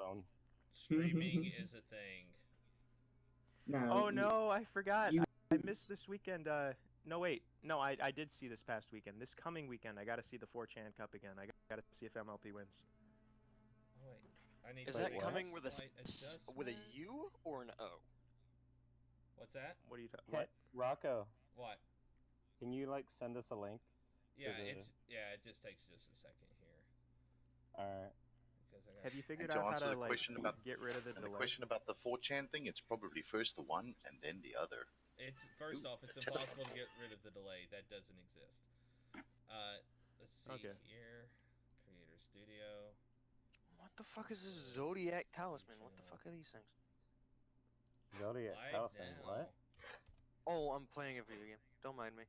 phone. Streaming is a thing. No. Oh no, I forgot. you- I missed this weekend. No wait, no, I did see this past weekend. This coming weekend, I got to see the 4chan Cup again. I got to see if MLP wins. Oh wait, I need. Is to that make coming a slight with a adjustment. U or an O? What's that? What are you talking? Hey, What? Rocco, What? can you like send us a link? Yeah, the- it just takes just a second here. Alright. Because I got. Have you figured And to out how answer to the like question about get rid of the and the delay? question about the 4chan thing, it's probably first the one and then the other. It's first off, it's impossible to get rid of the delay. That doesn't exist. Let's see here. Creator Studio. What the fuck is this Zodiac Talisman? What the fuck are these things? Zodiac Live Talisman, now. what? Oh, I'm playing a video game. Don't mind me.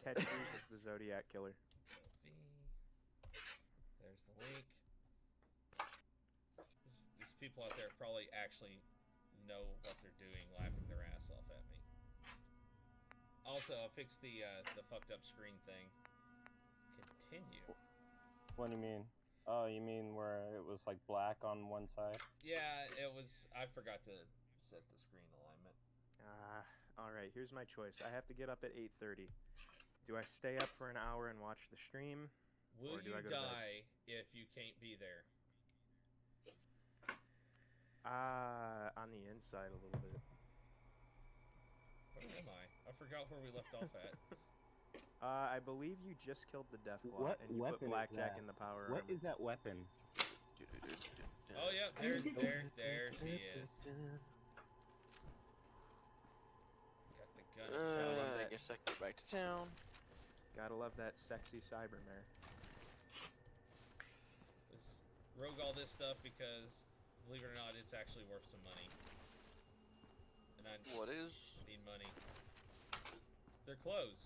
Ted Cruz is the Zodiac killer. V. There's the link. These people out there probably actually know what they're doing, laughing their ass off at me. Also, I fixed the fucked up screen thing. Continue. What do you mean? Oh, you mean where it was like black on one side? Yeah, it was. I forgot to set the screen alignment. All right. Here's my choice. I have to get up at 8:30. Do I stay up for an hour and watch the stream? Will you die if you can't be there? On the inside a little bit. Where am I? I forgot where we left off at. I believe you just killed the Deathclaw What and you weapon put is Blackjack that? in the power What armor. is that weapon? Oh, yeah, there she is. Got the gun shot on I that. guess I can get back to town. Gotta love that sexy cybermare. Let's rogue all this stuff because, believe it or not, it's actually worth some money. And I What is? need money. They're clothes.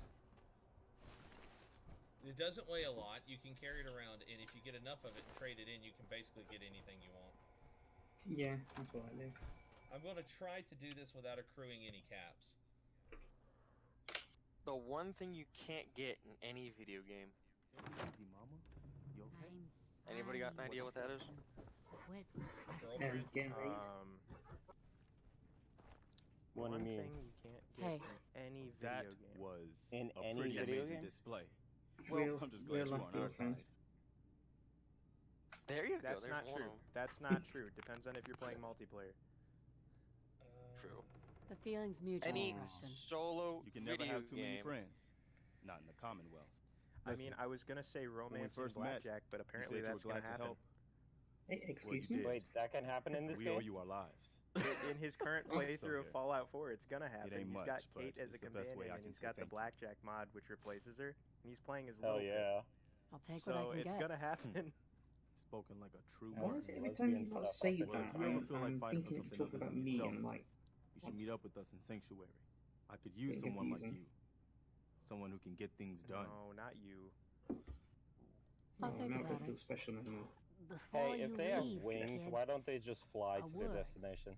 It doesn't weigh a lot. You can carry it around, and if you get enough of it and trade it in, you can basically get anything you want. Yeah, that's what I do. I'm going to try to do this without accruing any caps. The one thing you can't get in any video game. Easy, mama. You okay? Anybody got an idea what that is? Girlfriend? Game rate. What do you One mean? thing you can't get in any video That game. was In a any pretty video amazing game? display. Real- I'm just glad real you're life on our girlfriend. side. There you go. That's There's not one true. of 'em. That's not true. Depends on if you're playing multiplayer. True. The feeling's mutual, Any Preston. solo You can never video have too many game. friends. Not in the Commonwealth. I mean, I was gonna say romance and first met, blackjack, but You apparently said you were that's gonna glad to happen. help. Hey, excuse you me? did. Wait, that can happen in this We game? owe you our lives. In his current Oh, playthrough so of good. Fallout 4, it's gonna happen. ain't He's much, got but Kate as a it's the best way companion, I and can he's say got the thank you. blackjack mod, which replaces her. And he's playing his Hell little yeah. I'll take what So I can it's get. gonna happen. Spoken like a true Why is martyr. it every time you lesbian like stuff say up in that, Well, if you ever feel like I'm fighting for thinking you're something talking other about than me yourself, and like, You should meet up with us in Sanctuary. I could use Getting someone like confusing. you. Someone who can get things done. No, not you. I'll no, think now I about don't it. feel special anymore. Before Hey, you if they have leave, wings, kid, why don't they just fly I to their would. destination?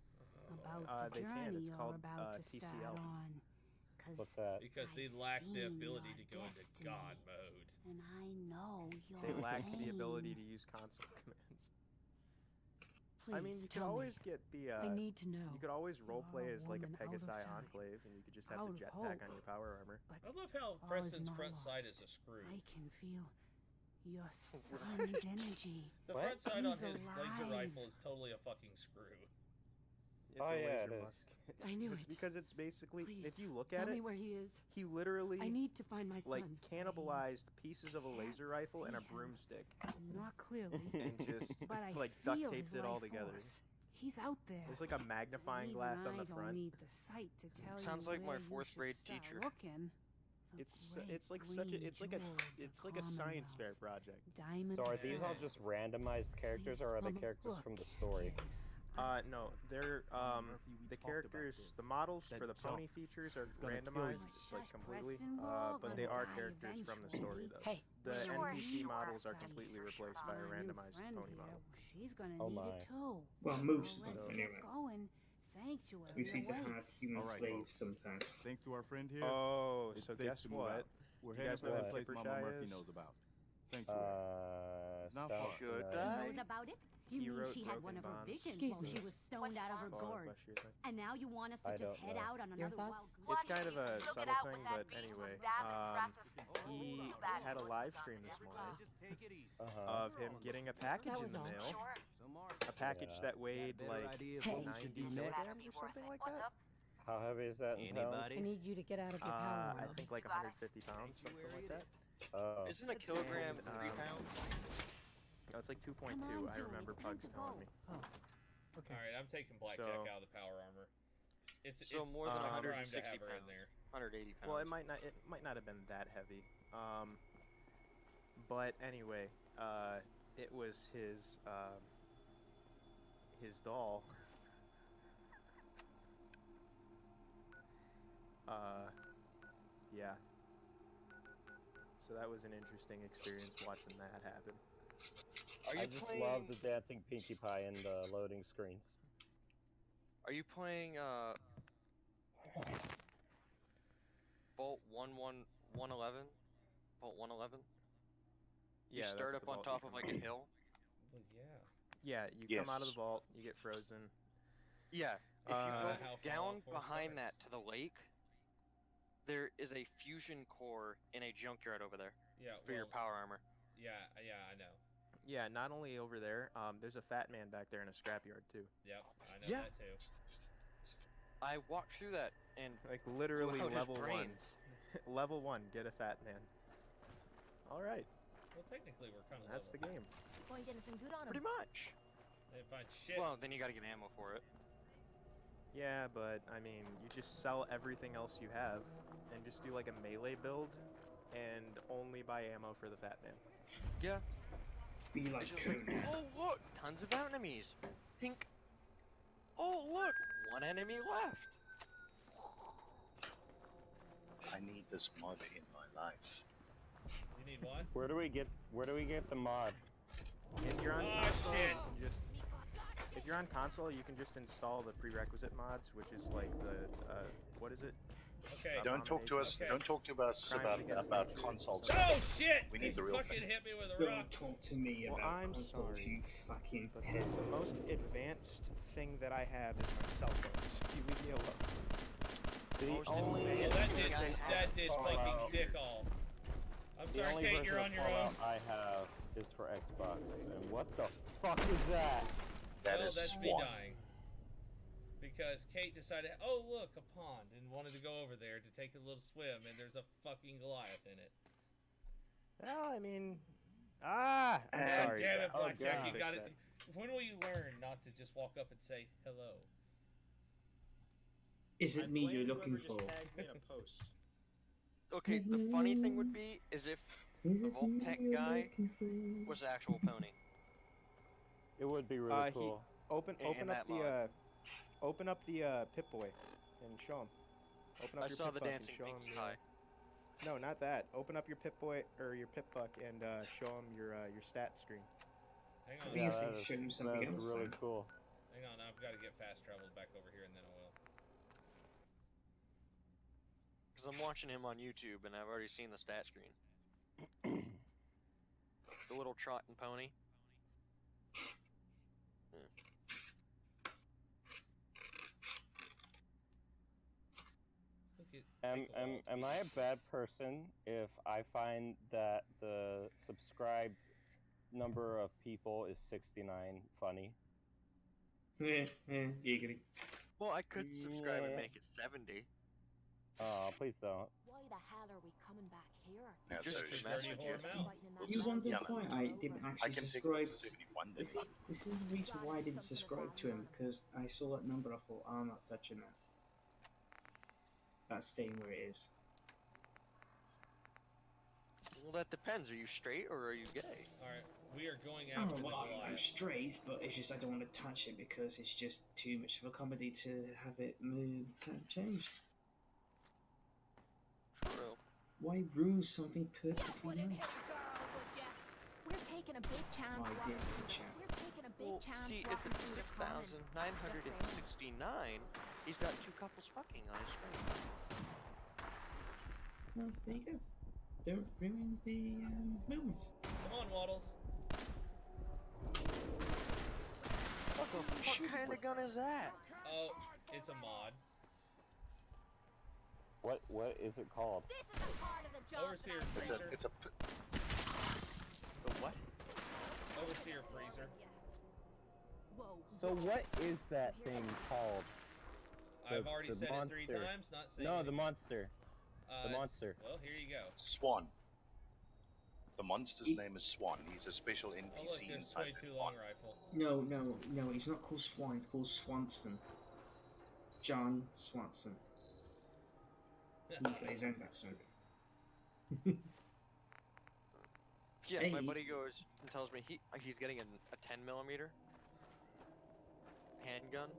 about the They can. journey It's you're called, about to TCL. start on. 'Cause What's that? Because they I've lack the seen ability your to go into destiny, God mode. And I know your They lack the pain. ability to use console commands. Please I mean, you could tell always me. get the. I need to know. You could always You roleplay are a as like a woman out of Pegasi time, Enclave, and you could just have out the of jetpack hope. on your power armor. But I love how all is Preston's not front side is lost. a screw. I can feel your son's energy. The What? front side on He's his laser alive. rifle is totally a fucking screw. It's Oh, a yeah, laser it is. musket. I knew It's it. because it's basically, Please, if you look tell at me it, where he is. he literally I need to find my like son. cannibalized pieces of a laser can't rifle and a see him. broomstick Not clearly, and just but I like feel duct his taped it all life together. force. He's out there. There's like a magnifying Even glass on I the don't front. need the sight to tell Sounds you like my where you fourth should grade start teacher. Looking. The It's great like such a green it's like a jewel of the it's like a science fair Commonwealth. project. Diamond. So are these all Pearl. just randomized characters, or are they Please, characters Mama, from the look, story? kid. No, they're Murphy, we the talked about characters, this. the models That for the pony jump features are gonna kill you. randomized like Shush, completely. Preston, we're all But they gonna are die characters from the story though. Hey, The sure, NPC you models are Sonny completely for sure. replaced by a My new randomized friend pony here, model. She's gonna Oh need my. it too. Well, most Well, of let's them get anyway. going. Sanctuary We seem to have awaits. human All right, slaves folks. sometimes. Thanks to our friend here. Oh, it's so safe guess to move what? out. We're You heading guys for know that who place Kipper Mama Shy Murphy is? knows about. sanctuary. It's not sounds far. Should familiar. I? Knows about it? He You mean wrote she had Broken one of her Bonds. visions Excuse while me. she was stoned out of her Follow gourd? question, you think? And now you want us to I just don't head know. out on Your another thoughts? wild It's goose kind of a chase? subtle thing, but anyway, he had a live stream this morning of him getting a package That in was the all. mail. A package Yeah. that weighed like what we 90 should do next? kilograms or something like that. How heavy is that in pounds? I need you to get out of your power I mode. think like 150 pounds, something like that. Oh, Isn't a kilogram And, 3 pounds? No, it's like 2.2. Come on, I June, remember it's time Pugs to telling go. me. Okay. All right, I'm taking Blackjack So- out of the power armor. It's So more than it's a crime 160 to have her in pounds. there. 180 pounds. Well, it might not have been that heavy. But anyway, it was his doll. Yeah. So that was an interesting experience watching that happen. Are you I just playing? love the dancing Pinkie Pie in the loading screens. Are you playing Vault 111? Vault 111? You Yeah, start that's up the on vault top you of come like out a of. hill. Well, yeah. Yeah, you come out of the Yes. vault, you get frozen. Yeah. If you How go Fallout down 4 behind that starts. to the lake, there is a fusion core in a junkyard over there Yeah. for your well, power armor. Yeah, I know. Yeah, not only over there, there's a fat man back there in a scrapyard too. Yep, I know Yeah. that too. I walked through that and Like literally blew out his level 1. brains. Level 1, get a fat man. All right, Well, technically, we're kind of. that's the game. Find anything good on Pretty him? much. They find shit. Well, then you gotta get ammo for it. Yeah, but I mean, you just sell everything else you have and just do like a melee build and only buy ammo for the fat man. Yeah. Be like It's just like, Conan. oh look, tons of enemies. Pink. Oh look, one enemy left. I need this mod in my life. You need what? Where do we get the mod? If you're on Oh, console, shit. you can just if you're on console, you can just install the prerequisite mods, which is like the what is it? Okay. Don't talk to us. Okay. Don't talk to us Crimes against about nature. consoles. Oh shit! We He need the real fucking thing. hit me with a Don't rock. talk to me Well, about I'm consoles, sorry, you fucking But the peasant. most advanced thing that I have is my cell phone. So you leave me alone. The Most only Well, advanced that did fucking Fallout. dick all. I'm the sorry, only Kate. version You're of on your own. Fallout I have is for Xbox. And what the fuck is that? That Well, is that's me Swan. dying. Because Kate decided, oh look, a pond, and wanted to go over there to take a little swim, and there's a fucking Goliath in it. Well, I mean, God I'm sorry. damn it, Oh, Blackjack, God. you got Fix it. When will you learn not to just walk up and say hello? Is it I me blame you're whoever looking just for? tagged me in a post. Okay, the funny thing would be is if the Vault Tech guy was an actual pony. It would be really He- cool. Open In that up the Pip-Boy and show him. Open up I your saw the Pip-Buck dancing and show him Pinkie your, Pie. No, not that. Open up your Pip-Boy or your Pip-Buck and show him your stat screen. Hang I on, think Yeah, it's that like is- showing something That's else. really then. cool. hang on, I've got to get fast traveled back over here, and then I will. Because I'm watching him on YouTube and I've already seen the stat screen. The little trotting pony. Look at, take a while to Am I a bad person if I find that the subscribed number of people is 69 funny? Yeah, giggly. Well, I could subscribe and Yeah. make it 70. Oh, please don't. Why the hell are we coming back here? Now, Just so to it's mess dirty with whore you. mouth. You wonder Yeah, why I didn't I actually can take it up subscribe. to 71 then. This is the reason why I didn't subscribe to him, because I saw that number. I thought, I'm not touching that. That's staying where it is. Well, that depends. Are you straight or are you gay? Alright, we are going Oh, after the well, I'm Goliath. straight, but it's just I don't want to touch it because it's just too much of a comedy to have it moved and changed. True. Why ruin something perfectly nice? We're taking a big chance. I walking get through the the- chance. We're taking a big Well, chance. see, if walking it's through the common. 6,969, he's got two couples fucking on his screen. Well, there you go. Don't ruin the moment. Come on, Waddles. What the fuck kind of gun is that? Oh, it's a mod. What is it called? This is the part of the job Overseer that Freezer. It's a The what? Overseer Freezer. Whoa. So what is that thing called? I've already the said monster. it 3 times, not saying No, it the again. monster. The It's- monster. Well, here you go. Swan. The monster's name is Swan. He's a special Oh, look, NPC there's inside 22 that long one. rifle. No, he's not called Swan, he's called Swanson. John Swanson. He's got his own backstory. Yeah, Hey. my buddy goes and tells me he's getting a 10mm handgun,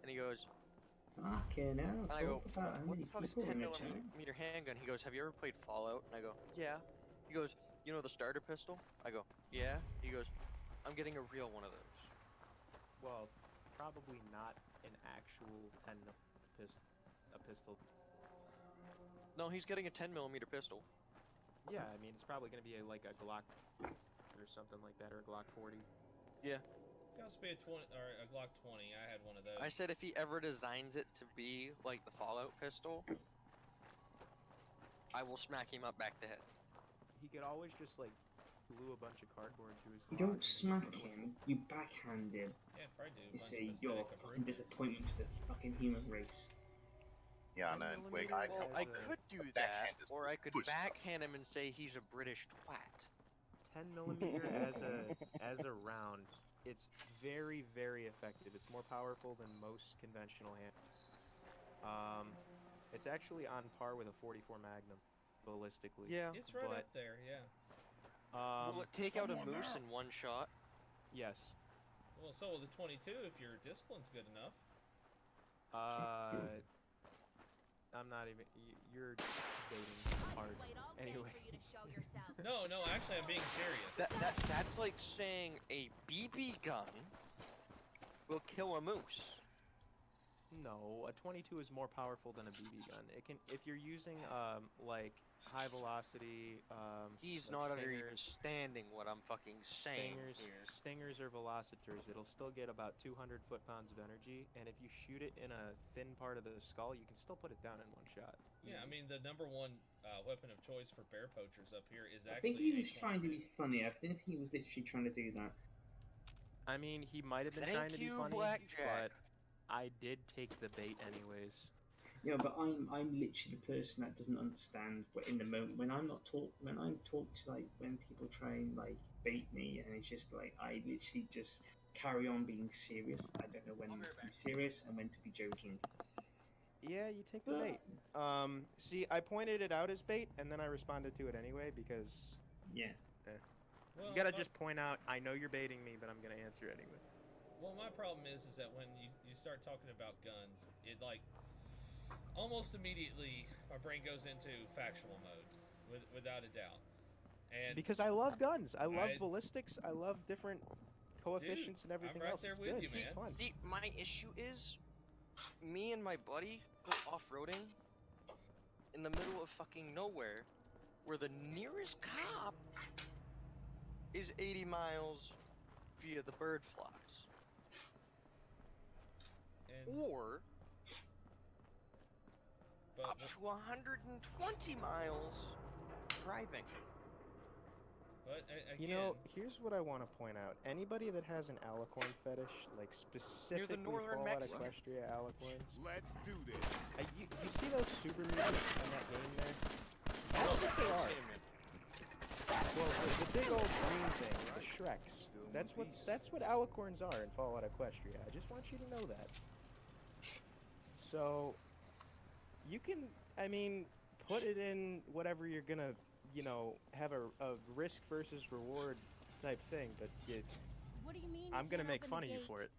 and he goes, Fucking hell, and I go, talk about how what many the fuck's a people in the 10mm chat. handgun? He goes, have you ever played Fallout? And I go, yeah. He goes, you know the starter pistol? I go, yeah. He goes, I'm getting a real one of those. Well, probably not an actual 10 pistol. No, he's getting a 10mm pistol. Yeah, I mean, it's probably going to be like a Glock or something like that, or a Glock 40. Yeah. It could be a 20 or a Glock 20. I had one of those. I said if he ever designs it to be like the Fallout pistol, I will smack him up back the head. He could always just like glue a bunch of cardboard to his You Glock don't and smack make it him, you backhand him. Yeah, probably do. You say you're a fucking disappointment to the fucking human race. Yeah, no, where I Well, come I from, could do that, backhanded or I could push. backhand him and say he's a British twat. 10mm as a round. It's very, very effective. It's more powerful than most conventional hand. It's actually on par with a 44 Magnum, ballistically. Yeah. It's right but, up there, yeah. Will it take out a moose in one shot? Yes. Well, so will the 22 if your discipline's good enough. I'm not even. You're dating hard. Anyway. No, actually, I'm being serious. That's like saying a BB gun will kill a moose. No, a 22 is more powerful than a BB gun. It can, if you're using like high velocity. He's like not understanding what I'm fucking saying here. Stingers or velocitors, it'll still get about 200 foot-pounds of energy, and if you shoot it in a thin part of the skull, you can still put it down in one shot. Yeah, I mean, the #1 weapon of choice for bear poachers up here is I actually. think he was trying to be funny. I think he was literally trying to do that. I mean, he might have been Thank trying to be you, funny, Blackjack. but I did take the bait anyways. Yeah, but I'm literally the person that doesn't understand what in the moment when I'm talked to, like when people try and like bait me, and it's just like I literally just carry on being serious. I don't know when to be serious and when to be joking. Yeah, you take the bait. See, I pointed it out as bait, and then I responded to it anyway because yeah. Well, you gotta just point out, I know you're baiting me, but I'm gonna answer anyway. Well, my problem is that when you start talking about guns, it like almost immediately my brain goes into factual mode, without a doubt. And because I love guns, I love ballistics, I love different coefficients and everything I'm right else. there It's with good. you, It's man. fun. See, my issue is, me and my buddy go off-roading in the middle of fucking nowhere, where the nearest cop is 80 miles via the bird flies. Or up to 120 miles driving. But again, You know, here's what I want to point out. Anybody that has an alicorn fetish, like specifically northern Fallout Mexicans. Equestria alicorns, Let's do this. you see those super mutants in that game there? I don't think they are. Well, the big old green thing, the Shreks. That's what alicorns are in Fallout Equestria. I just want you to know that. So, you can, I mean, put it in whatever you're gonna, you know, have a risk versus reward type thing, but it's. What do you mean? I'm gonna make fun of you for it.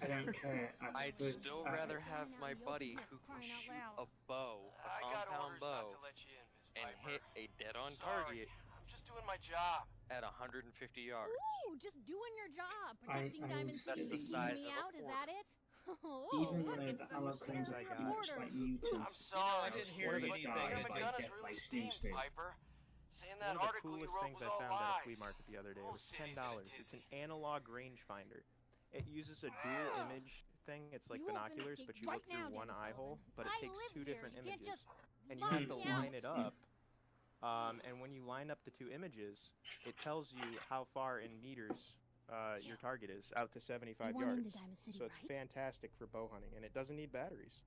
I don't care. I'd still rather have my buddy who can shoot a bow, a compound bow, and hit a dead-on target. I'm just doing my job. At 150 yards. Ooh, just doing your job. Protecting Diamond That's City the and size keeping me of a out, is that it? Oh, Even look, though it's the the alicorns are security pretty much reporter. like mutants, I'm sorry. I didn't hear still anything die that by just- death by Steve Smith. Piper. Saying one that of the article you coolest wrote things was I all found at a lies. flea market the other day. It Whole was city's $10. in a It's an tizzy. analog rangefinder. It uses a dual image thing. It's like You open this binoculars, gate but you right look through now, one Dennis eye hole. Sullivan. But it I takes live two here. different You can't images, just and you have lock to me line out. it up. And when you line up the two images, it tells you how far in meters your target is, out to 75 You want into yards. Diamond City, So it's right? fantastic for bow hunting, and it doesn't need batteries.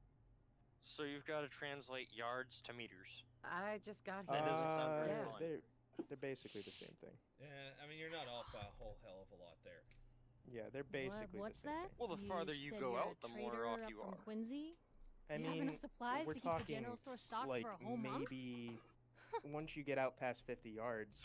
So you've got to translate yards to meters. I just got That here. doesn't sound very Yeah. fun. They're basically the same thing. Yeah, I mean, you're not off by a whole hell of a lot there. Yeah, they're basically What's the same that? thing. Well, the farther you said go you're out, a the more trader off up you from are. Quincy? I You mean, have enough supplies we're to keep the talking general store stocked like for a whole month? maybe once you get out past 50 yards,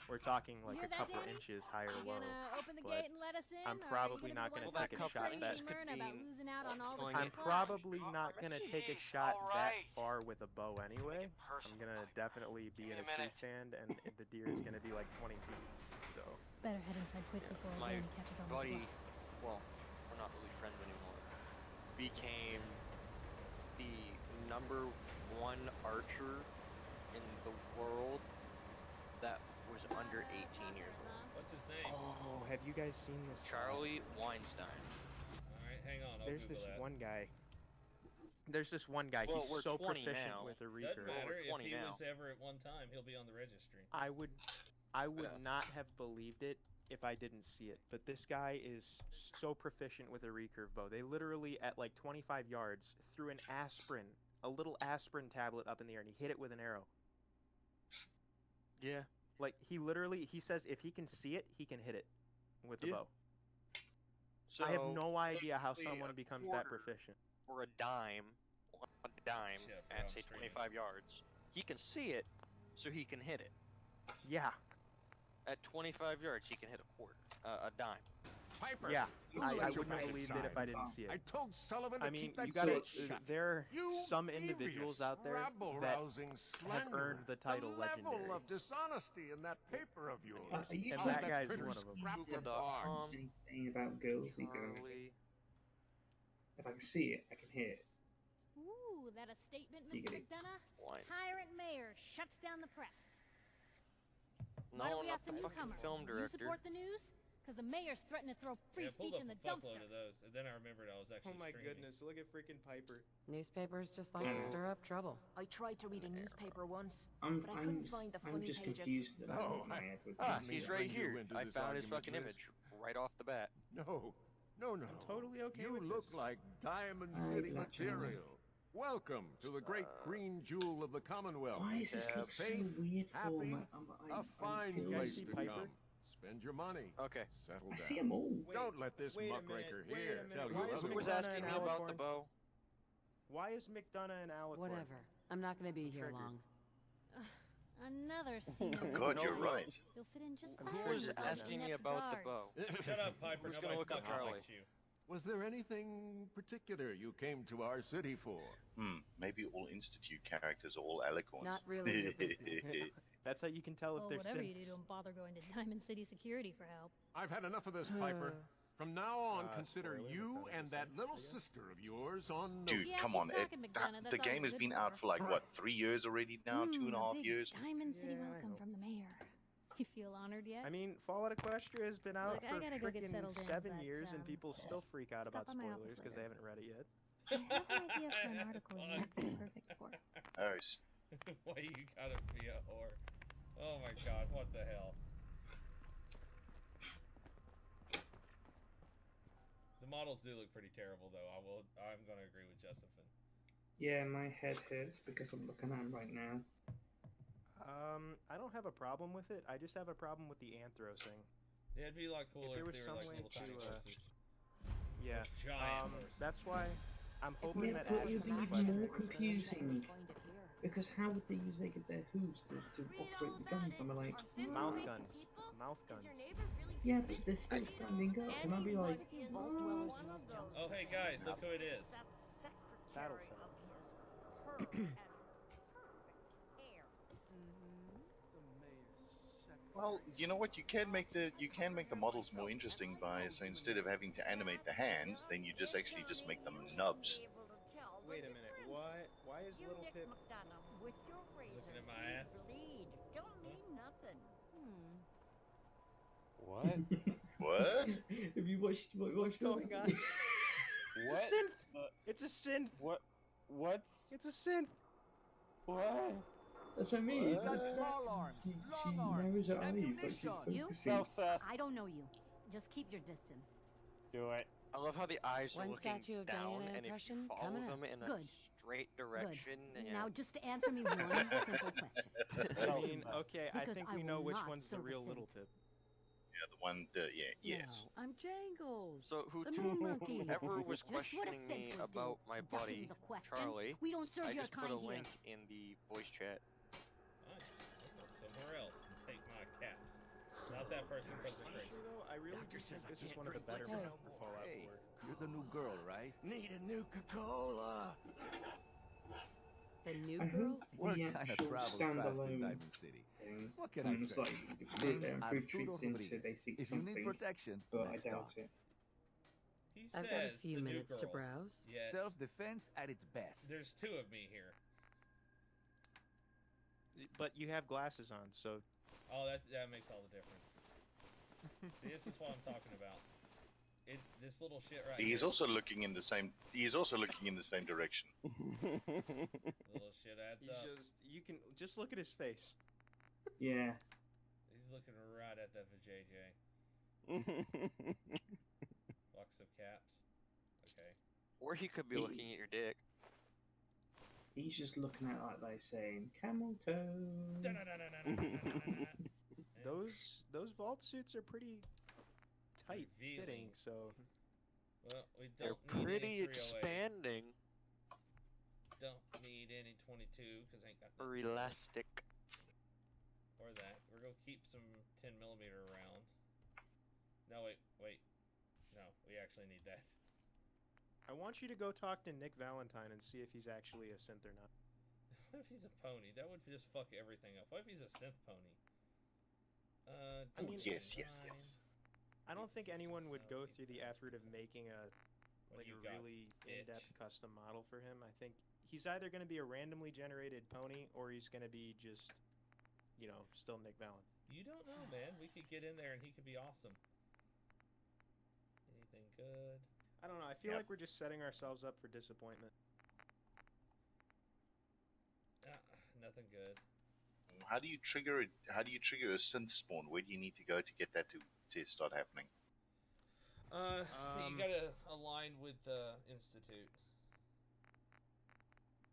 we're talking like You hear a that, couple Danny? inches higher You low. gonna open the but gate and let us in? I'm or are you probably gonna not be the gonna one take a talking shot crazy that. to Myrna about losing out on all the I'm I'm supplies? probably not gonna take a Jeez, shot that alright. far with a bow anyway. I'm personal, gonna buddy. definitely be Give in me a a tree minute. stand, and the deer is gonna be like 20 feet. So Better head inside quick before My Danny catches on the buddy, bluff. well, we're not really friends anymore, became the #1 archer in the world that was under 18 years old. What's his name? oh, have you guys seen this? Charlie Weinstein. All right, hang on. I'll There's Google this that. one guy. There's this one guy. Well, He's we're so 20 proficient now. with a Doesn't recurve. matter. We're If 20 he now. was ever at one time, he'll be on the registry. I would Yeah. not have believed it if I didn't see it. But this guy is so proficient with a recurve bow. They literally at like 25 yards threw an aspirin, a little aspirin tablet up in the air, and he hit it with an arrow. Yeah. Like he says if he can see it, he can hit it with the Yeah. bow. So I have no idea how basically someone a becomes that quarter proficient. or a dime Shit, I forgot at I'm say streaming. 25 yards. He can see it, so he can hit it. Yeah, At 25 yards, he can hit a quarter, a dime. Piper. yeah. you I let your wouldn't have back believed it if inside. I didn't see I it. told Sullivan to I mean, keep that you gotta. gate shut. There are You some individuals devious, out there that rabble-rousing have slanderer. earned the title the legendary. level of dishonesty in that paper of yours. Are you And All that that guy's critter one of 'em. scrapped the Google.com. barns. anything about girls you go? Charlie. If I can see it, I can hear it. Ooh, that a statement, You Mr. get it. McDonough? Weinstein. Tyrant mayor shuts down the press. Why No, don't we not ask the the fucking newcomer? film You director. support the news? Because the mayor's threatening to throw free Yeah, I pulled speech up in the a fuckload dumpster. of those, and then I remembered I was actually Oh my streaming. goodness! Look at freaking Piper. Newspapers just like to stir up trouble. I tried to read a newspaper once, I'm, but I I'm, couldn't s- find the I'm funny just pages. confused. At the No, moment, I- Maya, with Ah, me. he's bring right you here. into I this found his argument, fucking miss. image right off the bat. No, no. I'm totally okay You with look this. like Diamond I City like China. material. Welcome to the great green jewel of the Commonwealth. Why is this look so Safe, weird for happy, me? a fine feel place see to Piper? come. Spend your money. Okay. Settle I down. see them all. Don't let this Wait a muckraker minute, wait a here minute. tell Why you is Who was McDonough asking and me about the Alicorn? bow? Why is McDonough and Alicorn? Whatever. I'm not going to be here Triggered. long. Another senior. Oh God, No, you're look. right. You'll fit in just I'm fine. Who sure was you're asking me Inept about the czars. bow? Shut up, Piper. Who's gonna Nobody look up fucking Charlie? likes you. Was there anything particular you came to our city for? Maybe all Institute characters are all alicorns. Not really your business. That's how you can tell if Well, they're whatever you do, synths. don't bother going to Diamond City Security for help. I've had enough of this, Piper. From now on, consider spoiler, you McDonough's and a that synth, little I guess. sister of yours on Dude, Yeah, come keep on. talking, McDonough. The That's all game you're has good been out for. for like, what, 3 years already now? 2.5 big years? Diamond City Yeah, I welcome know. from the mayor. You feel honored yet? I mean, Fallout Equestria has been out Look, I for gotta go get freaking settled in, 7 but, years, and people still freak out stop about by my spoilers office because they later. haven't read it yet. I have an idea for an article you might be perfect for. Oh, Why you gotta be a whore? Oh my god, what the hell? The models do look pretty terrible, though. I'm gonna agree with Josephine. Yeah, my head hurts because I'm looking at 'em right now. I don't have a problem with it. I just have a problem with the anthros thing. Yeah, it'd be a lot cooler there if was they some were like way little tiny to, horses. Yeah. Giant horses. That's why I'm If hoping we that put It would be Ashton even more Kutcher- confusing. Because how would they use their hooves to operate the guns? I'm like, Mouth guns. Mouth guns. yeah, but they're still standing up, and I'll be like, Oh, hey guys, look who it is. Battlestar. well, you know what? You can make the models more interesting by, so instead of having to animate the hands, then you just actually just make them nubs. Wait a minute. What? Why is Little Pip? Looking at my ass. What? What? Have you watched What's going on? It's What? a synth. It's a synth. What? What's? It's a synth. What? That's what I mean. What? It's Small arms, she long arms, narrows her eyes like she's ammunition. focusing. Self-cess. I don't know you. Just keep your distance. Do it. I love how the eyes are One looking statue of down, Diana and if you impression follow coming them up. in a Good. straight direction, yeah. Now, just to answer me one simple question. I mean, okay, I Because think I we know will which not one's the serve a real synth. Little Pip. Yeah, the one. Yes. No, I'm Jangles. So the moon monkey. whoever was Just what a questioning synth me would do. about my Ducking buddy, the question. Charlie, We don't serve I your just put a kind here. link in the voice chat. Fine. I'll go somewhere else and take my caps. Not that person from the crate. Honestly, though, I really do think this is one of the better Hey. ones for Fallout 4. You're the new girl, right? Need a Nuka-Cola. The new I girl? hope Word the kind of actual travels fast in standalone Diamond City. thing What can I comes say? like Name's improve Arturo troops into Rodriguez. basic If you need something, protection, but I let's doubt talk. it. He I've got a says few the new minutes to girl, browse. Yet Self-defense at its best. there's two of me here. But you have glasses on, so Oh, that makes all the difference. This is what I'm talking about. This little shit right He's here. also looking in the same. He's also looking in the same direction. Little shit adds he's up. you can just look at his face. Yeah. He's looking right at that vajayjay. Box of caps. Okay. Or he could be He- looking at your dick. He's just looking at it like saying, camel toe. Those vault suits are pretty tight Revealing. fitting, so Well, we They're don't need pretty any 308. expanding Don't need any 22 because I ain't got or nothing for it. elastic. Or that. We're gonna keep some 10mm around. No, wait. No, we actually need that. I want you to go talk to Nick Valentine and see if he's actually a synth or not. What if he's a pony? That would just fuck everything up. What if he's a synth pony? I mean, Yes. I don't think anyone would go through the effort of making a What do like you a got, really bitch? in-depth custom model for him. I think he's either going to be a randomly generated pony or he's going to be just, still Nick Valentine. You don't know, man. We could get in there and he could be awesome. Anything good? I don't know. I feel Yep. like we're just setting ourselves up for disappointment. Nothing good. How do you trigger a synth spawn? Where do you need to go to get that to start happening? So you gotta align with the institute.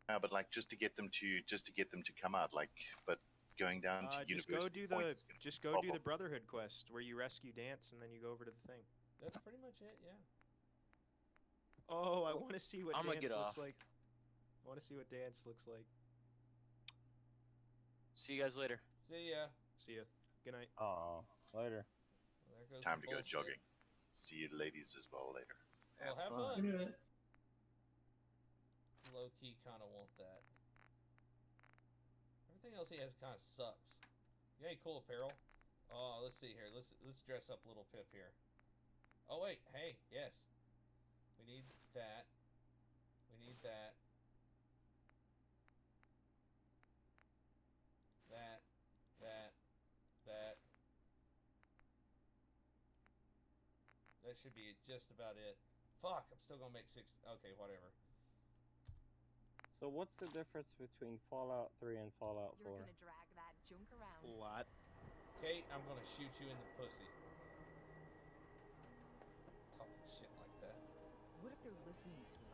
But like just to get them to come out, but going down to Just university go do point the is gonna just be a go do the problem. Brotherhood quest where you rescue Dance and then you go over to the thing. That's pretty much it, yeah. Oh, I want to see what I'ma Dance get looks off. like. I want to see what Dance looks like. See you guys later. See ya. See ya. Good night. Oh, later. There goes Time the to go bullshit. jogging. See you ladies as well later. Well, have fun. fun. Yeah. Low key, kind of want that. Everything else he has kind of sucks. You got any cool apparel? Oh, let's see here. Let's dress up little Pip here. Oh wait, hey, yes. We need that. We need that. That. That should be just about it. Fuck, I'm still gonna make 6. Okay, whatever. So what's the difference between Fallout 3 and Fallout 4? You're gonna drag that junk around. A lot. Kate, I'm gonna shoot you in the pussy. Talking shit like that. What if they're listening to me?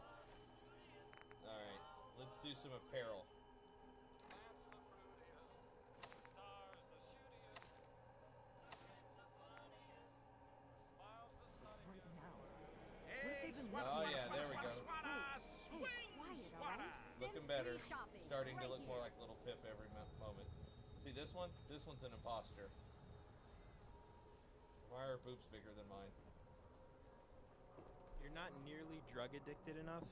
Alright, let's do some apparel. Right now. What if they've been listening Oh to yeah, there we go. Hey, quiet, alright? Looking better. Starting to look more like little Pip every moment. See this one? This one's an imposter. Why are her boobs bigger than mine? You're not nearly drug addicted enough,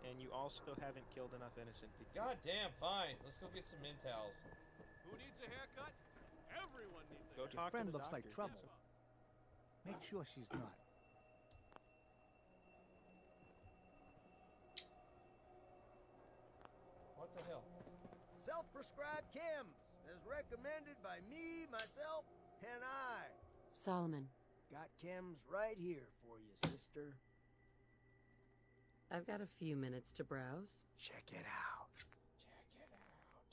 and you also haven't killed enough innocent people. God damn, fine. Let's go get some Mentals. Who needs a haircut? Everyone needs a Go haircut. talk friend to the looks like doctor. trouble. Make sure she's not. What the hell? Self-prescribed chems, as recommended by me, myself, and I. Solomon, Got chems right here for you, sister. I've got a few minutes to browse. Check it out. Check it out.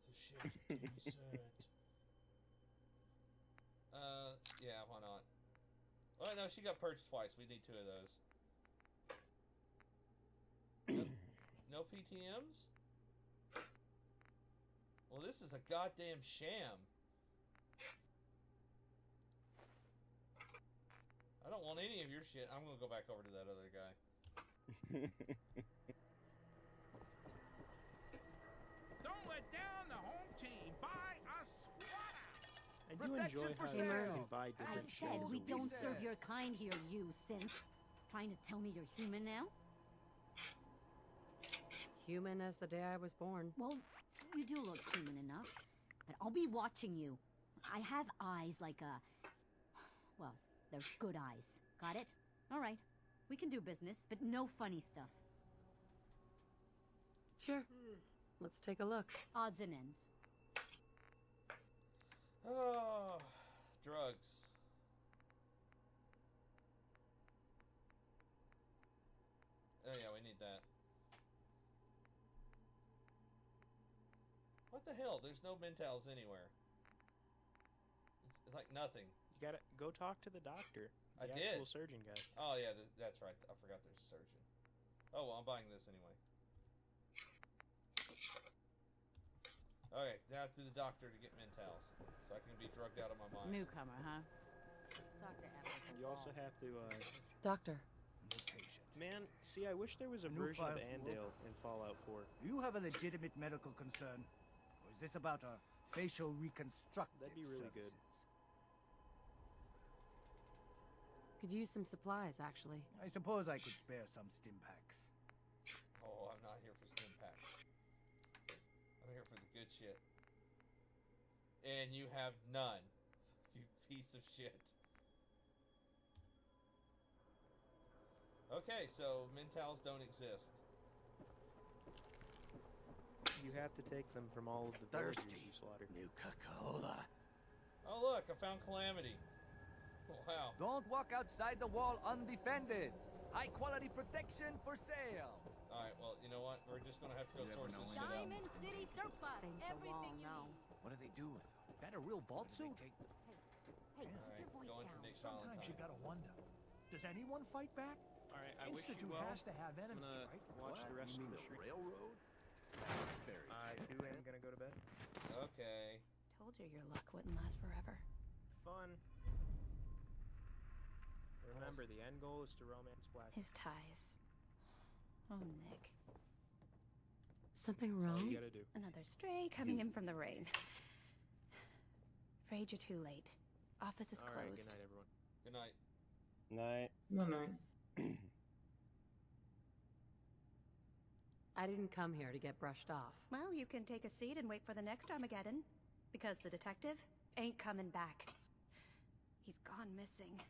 The shit's decent. Yeah, why not? Oh, no, she got purged twice. We need 2 of those. No PTMs? Well, this is a goddamn sham. I don't want any of your shit. I'm gonna go back over to that other guy. Don't let down the home team. Buy a swatter. I do enjoy how you can buy I different said shades we of don't weed. serve your kind here, you synth. Trying to tell me you're human now? Human as the day I was born. Well, you do look human enough. But I'll be watching you. I have eyes like a... Well, they're good eyes. Got it? All right. We can do business, but no funny stuff. Sure. Let's take a look. Odds and ends. Oh, drugs. Oh yeah, we need that. What the hell? There's no mentals anywhere. It's like nothing. You gotta go talk to the doctor. I The did. actual surgeon guy. Oh yeah, that's right. I forgot there's a surgeon. Oh well, I'm buying this anyway. Okay, now to the doctor to get mentals, so I can be drugged out of my mind. Newcomer, huh? Talk to everyone. You also have to, Doctor. Man, see, I wish there was a New version of file for Andale in Fallout 4. Do you have a legitimate medical concern? Or is this about a facial reconstructive That'd be really good. Could use some supplies, actually. I suppose I could spare some stim packs. Oh, I'm not here for stim packs. I'm here for the good shit. And you have none. You piece of shit. Okay, so mentals don't exist. You have to take them from all of the villagers you slaughtered. Nuka-Cola. Oh look, I found Calamity. Wow. Don't walk outside the wall undefended. High quality protection for sale. Alright, well, you know what? We're just gonna have to go source this shit out. Diamond City surplus. Everything you need. What do they do with them? That a real vault suit? Hey, Alright, keep your voice going to down. Nick Silent Sometimes you time. gotta wonder. Does anyone fight back? Alright, I wish you Institute well. has to have I'm enemies, gonna right? watch the rest of the stream. railroad? I too am gonna go to bed. Okay. Told you your luck wouldn't last forever. Fun. Remember, the end goal is to romance Black. His ties. Oh, Nick. Something That's all wrong? you gotta do. Another stray coming in from the rain. Afraid you're too late. Office is All right, closed. good night, everyone. Good night. Night. No, no. I didn't come here to get brushed off. Well, you can take a seat and wait for the next Armageddon. Because the detective ain't coming back. He's gone missing.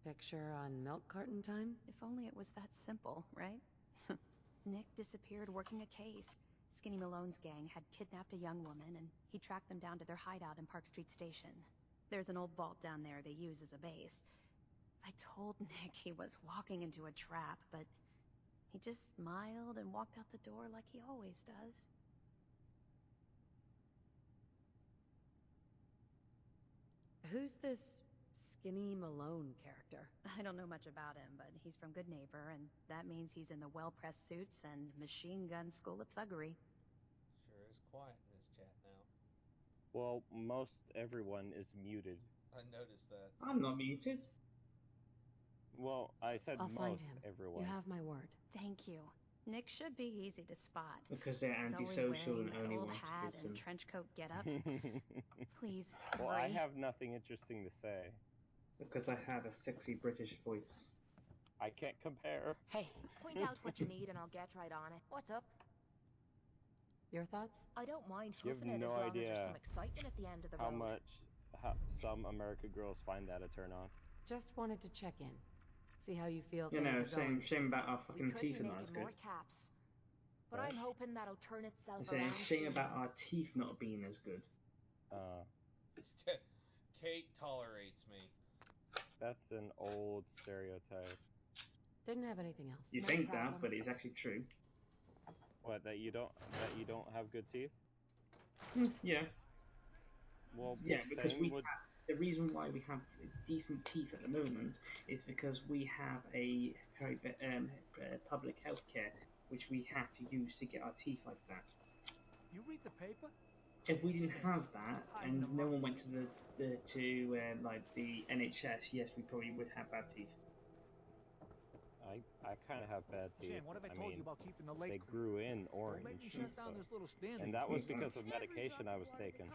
Picture on milk carton time? If only it was that simple, right? Nick disappeared working a case. Skinny Malone's gang had kidnapped a young woman, and he tracked them down to their hideout in Park Street Station. There's an old vault down there they use as a base. I told Nick he was walking into a trap, but he just smiled and walked out the door like he always does. Who's this Skinny Malone character? I don't know much about him, but he's from Good Neighbor, and that means he's in the well-pressed suits and machine gun school of thuggery. Sure is quiet in this chat now. Well, most everyone is muted. I noticed that. I'm not muted. Well, I said I'll most find him. everyone. You have my word. Thank you. Nick should be easy to spot. Because they're He's always antisocial wearing and that only old want to hat listen. and trench coat getup. Please, Well, I hurry. have nothing interesting to say. Because I have a sexy British voice. I can't compare. Hey, point out what you need and I'll get right on it. What's up? Your thoughts? I don't mind You have hoofing it no as long as idea there's some excitement at the end of the how road. some American girls find that a turn on. Just wanted to check in. See how you feel You things know, are going. shame about our We fucking could teeth be are not as making good. more caps, but Right. I'm hoping that'll turn itself I'm saying around shame soon. about our teeth not being as good. Kate tolerates me. That's an old stereotype. Didn't have anything else. You No think problem. that, but it's actually true. What, that you don't have good teeth? Yeah. Well, Yeah, because same we would- have, the reason why we have decent teeth at the moment is because we have a public health care which we have to use to get our teeth like that. You read the paper? If we didn't have that and no one went to like the NHS, yes, we probably would have bad teeth. I kind of have bad teeth. Shane, what have I I told mean, you about keeping the lake they clean? grew in orange, Don't make me shut down this little stand. and that was because of medication I was taking.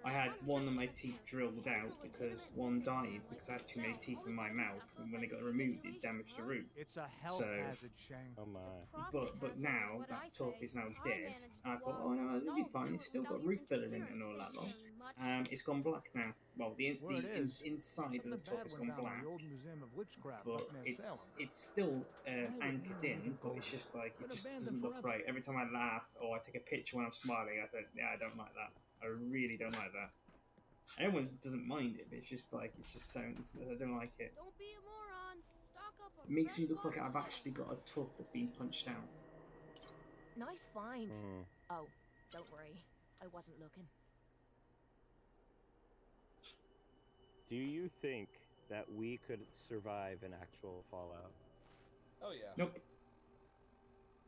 I had one of my teeth drilled out because one died because I had too many teeth in my mouth, and when they got removed, it damaged the root. It's a health hazard, Shane. Oh my! But now that tooth is now dead. I thought, oh no, it'll be fine. It's still got root filler in it and all that lot. It's gone black now. Well, the inside of the tooth has gone black, The old Museum of Witchcraft but up near Salem. it's still anchored in. But it's just like it just doesn't look right. Every time I laugh or I take a picture when I'm smiling, I think, yeah, I don't like that. I really don't like that. Everyone doesn't mind it, but it's just sounds. I don't like it. Don't be a moron. Stock up on It makes me fresh look like water I've today. actually got a tooth that's been punched out. Nice find. Hmm. Oh, don't worry. I wasn't looking. Do you think that we could survive an actual fallout? Oh yeah. Nope.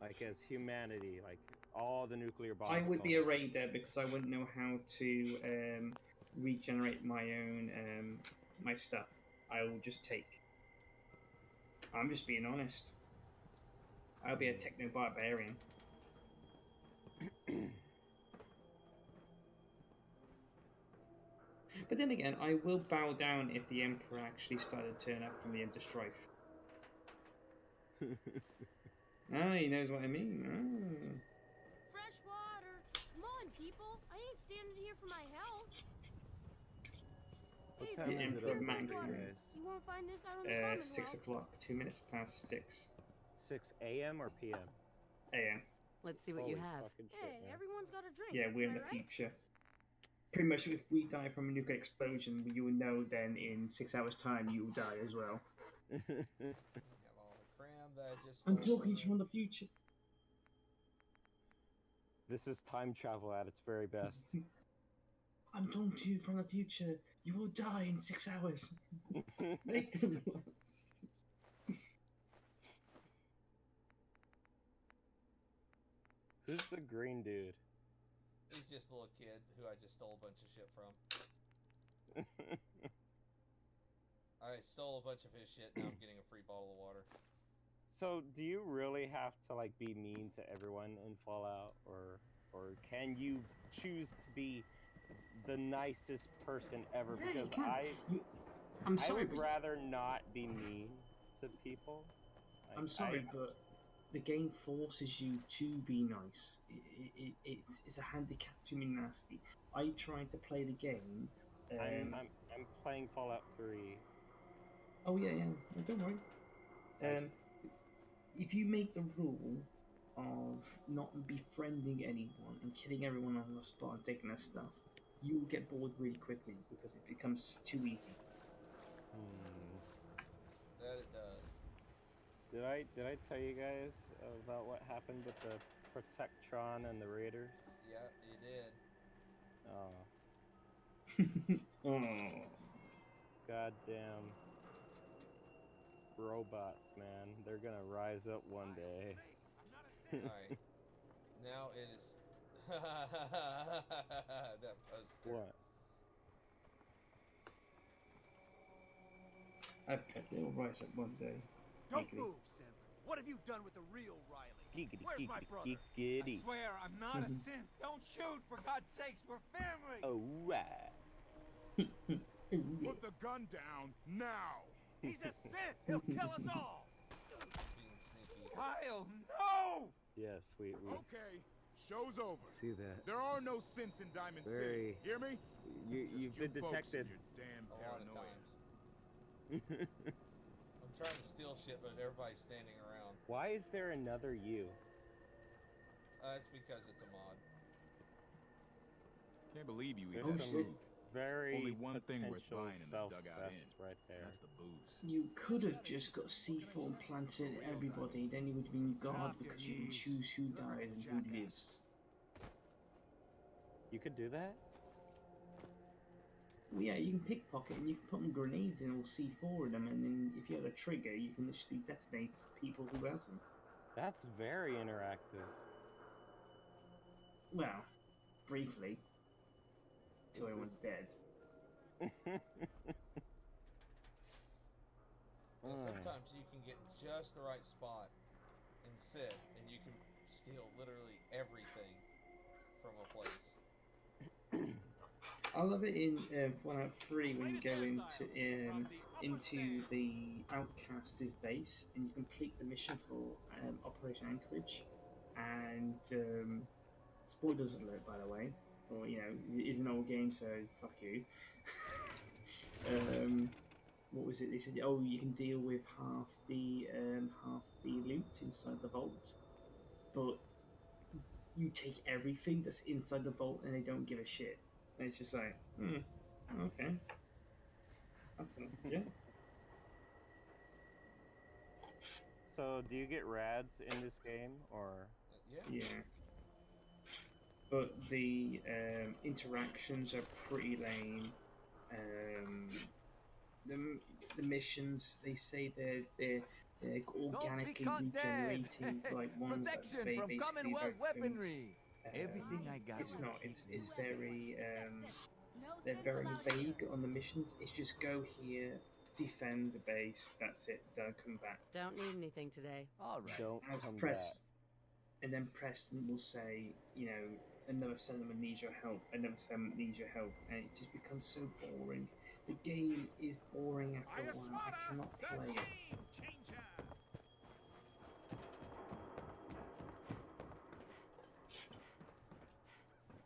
Like as humanity, like all the nuclear bombs. I would be a falling. raider because I wouldn't know how to regenerate my own my stuff. I will just take. I'm just being honest. I'll be a techno barbarian. But then again, I will bow down if the Emperor actually started to turn up from the End of Strife. Ah, he knows what I mean. Ah. Fresh water. Come on, people. I ain't standing here for my health. What Hey, time there's is it pure over fresh for you water. guys? You won't find this out on the Commonwealth. 6 o'clock. 2 minutes past 6 6 a.m. or p.m. a.m. Let's see what you Holy have. fucking shit, Hey, man. everyone's got a drink. Yeah, we're in am the I right? future. Pretty much, if we die from a nuclear explosion, you will know then in 6 hours' time you will die as well. Have all the cram that I just. I'm stole talking from from the future. This is time travel at its very best. I'm talking to you from the future. You will die in 6 hours. Make them last. Who's the green dude? He's just a little kid who I just stole a bunch of shit from. I stole a bunch of his shit. Now I'm getting a free bottle of water. So, do you really have to like be mean to everyone in Fallout, or can you choose to be the nicest person ever? Yeah, you Because can. I'm I sorry, would but rather not be mean to people. Like, I'm sorry, but the game forces you to be nice. It's a handicap to be nasty. I tried to play the game. I'm playing Fallout 3. Oh yeah, yeah. No, don't worry. If you make the rule of not befriending anyone and killing everyone on the spot and taking their stuff, you will get bored really quickly because it becomes too easy. That it does. Did I tell you guys about what happened with the Protectron and the Raiders? Yeah, you did. Oh. Oh. Goddamn robots, man. They're gonna rise up one day. Alright. Now it is. That poster. What? I bet they'll rise up one day. Don't Giggly. move, Simp. What have you done with the real Riley? Giggity, Where's my giggity, brother? giggity. I swear I'm not a synth. Don't shoot, for God's sakes, we're family. Alright. Put the gun down now. He's a synth. He'll kill us all. Being sneaky. Kyle, no! Yes, we Okay, show's over. see that. There are no synths in Diamond Very- City. Hear me? You've been You folks and detected. your damn A lot of paranoia. times. I'm trying to steal shit, but everybody's standing around. Why is there another you? It's because it's a mod. Can't believe you There's even some shit. very Only one thing worth potential buying in the dugout inn. self-cessed right there. That's the booze. You could have just got C4 planted at everybody, then you would have been God because you can choose who dies and who lives. You could do that? Well, yeah, you can pickpocket and you can put them grenades in all C4 in them, and then if you have a trigger, you can literally detonate people who hasn't. That's very interactive. Well, briefly, till everyone's dead. And sometimes you can get just the right spot and sit, and you can steal literally everything from a place. I love it in Fallout 3 when you go into the Outcast's base and you complete the mission for Operation Anchorage. And spoilers alert, by the way, or you know, it is an old game, so fuck you. What was it? They said, oh, you can deal with half the loot inside the vault, but you take everything that's inside the vault and they don't give a shit. And it's just like, okay, that sounds legit. So, do you get rads in this game, or? Yeah. But the interactions are pretty lame. The missions, they say they're organically regenerating like ones that they from basically Commonwealth don't. weaponry. Everything I got. It's not. It's very they're very vague on the missions. It's just go here, defend the base. That's it. Don't come back. Don't need anything today. All right. Don't come back. back. And then Preston will say, you know, another settlement needs your help. Another settlement needs your help, and it just becomes so boring. The game is boring after a while. I cannot play it.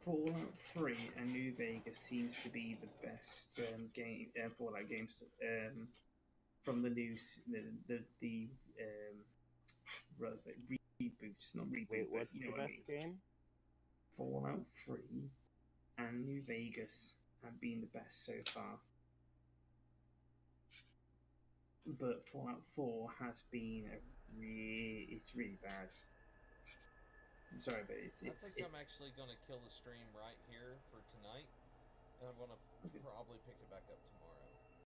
Fallout 3 and New Vegas seems to be the best Fallout games from the news. What was it? Reboots, not reboot. Wait, what's but you know the what best I mean. game? Fallout 3 and New Vegas have been the best so far. But Fallout 4 has been it's really bad. I'm sorry, but I think I'm actually going to kill the stream right here for tonight, and I'm going to probably pick it back up tomorrow.